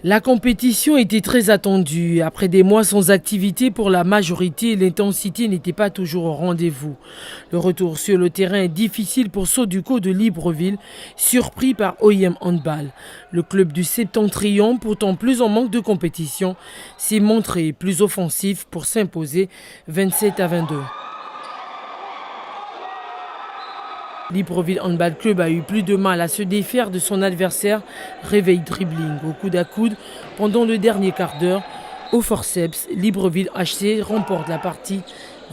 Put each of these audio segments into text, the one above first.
La compétition était très attendue. Après des mois sans activité pour la majorité, l'intensité n'était pas toujours au rendez-vous. Le retour sur le terrain est difficile pour Soduco de Libreville, surpris par OIM Handball. Le club du Septentrion, pourtant plus en manque de compétition, s'est montré plus offensif pour s'imposer 27-22. Libreville Handball Club a eu plus de mal à se défaire de son adversaire Réveil Dribbling. Au coude à coude, pendant le dernier quart d'heure, au forceps, Libreville HC remporte la partie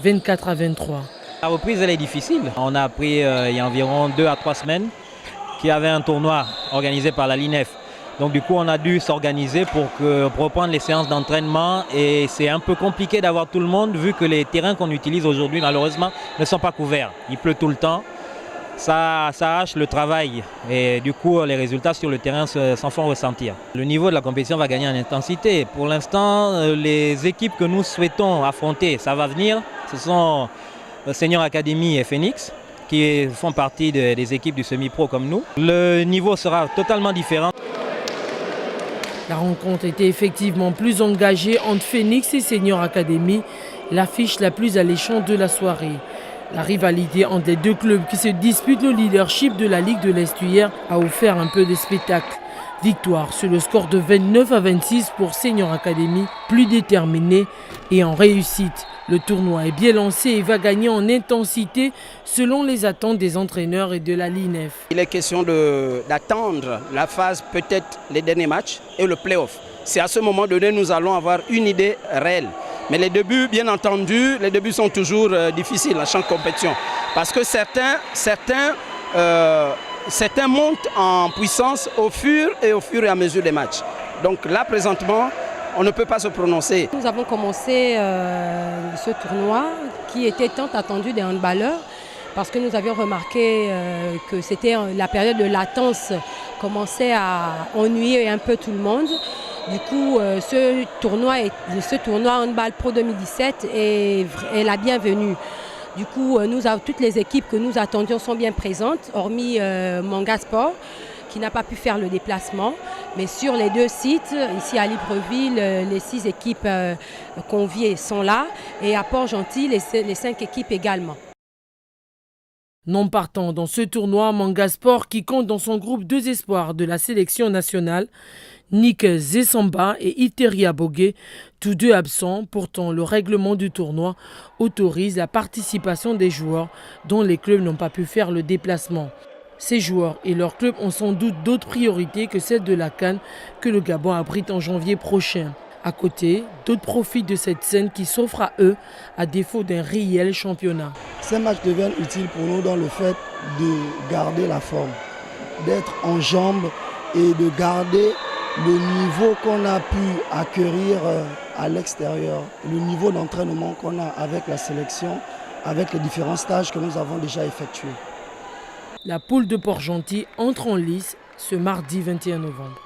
24-23. La reprise elle est difficile. On a appris il y a environ 2 à 3 semaines qu'il y avait un tournoi organisé par la LINEF. Donc du coup on a dû s'organiser pour reprendre les séances d'entraînement et c'est un peu compliqué d'avoir tout le monde vu que les terrains qu'on utilise aujourd'hui malheureusement ne sont pas couverts. Il pleut tout le temps. Ça hache le travail et du coup les résultats sur le terrain s'en font ressentir. Le niveau de la compétition va gagner en intensité. Pour l'instant, les équipes que nous souhaitons affronter, ça va venir. Ce sont Senior Academy et Phoenix qui font partie des équipes du semi-pro comme nous. Le niveau sera totalement différent. La rencontre était effectivement plus engagée entre Phoenix et Senior Academy, l'affiche la plus alléchante de la soirée. La rivalité entre les deux clubs qui se disputent le leadership de la Ligue de l'Est hier a offert un peu de spectacle. Victoire sur le score de 29-26 pour Senior Academy, plus déterminé et en réussite. Le tournoi est bien lancé et va gagner en intensité selon les attentes des entraîneurs et de la LINEF. Il est question d'attendre la phase, peut-être les derniers matchs et le play-off. C'est à ce moment donné que nous allons avoir une idée réelle. Mais les débuts, bien entendu, les débuts sont toujours difficiles à chaque compétition. Parce que certains montent en puissance au fur et à mesure des matchs. Donc là, présentement, on ne peut pas se prononcer. Nous avons commencé ce tournoi qui était tant attendu des handballeurs parce que nous avions remarqué que c'était la période de latence commençait à ennuyer un peu tout le monde. Du coup, ce tournoi Handball Pro 2017 est la bienvenue. Du coup, toutes les équipes que nous attendions sont bien présentes, hormis Mangasport, qui n'a pas pu faire le déplacement. Mais sur les 2 sites, ici à Libreville, les 6 équipes conviées sont là. Et à Port-Gentil, les 5 équipes également. Non partant dans ce tournoi, Mangasport qui compte dans son groupe 2 espoirs de la sélection nationale, Nick Zesamba et Iteria Bogué, tous 2 absents. Pourtant, le règlement du tournoi autorise la participation des joueurs dont les clubs n'ont pas pu faire le déplacement. Ces joueurs et leurs clubs ont sans doute d'autres priorités que celle de la CAN que le Gabon abrite en janvier prochain. À côté, d'autres profitent de cette scène qui s'offre à eux à défaut d'un réel championnat. Ces matchs deviennent utiles pour nous dans le fait de garder la forme, d'être en jambes et de garder le niveau qu'on a pu acquérir à l'extérieur, le niveau d'entraînement qu'on a avec la sélection, avec les différents stages que nous avons déjà effectués. La poule de Port-Gentil entre en lice ce mardi 21 novembre.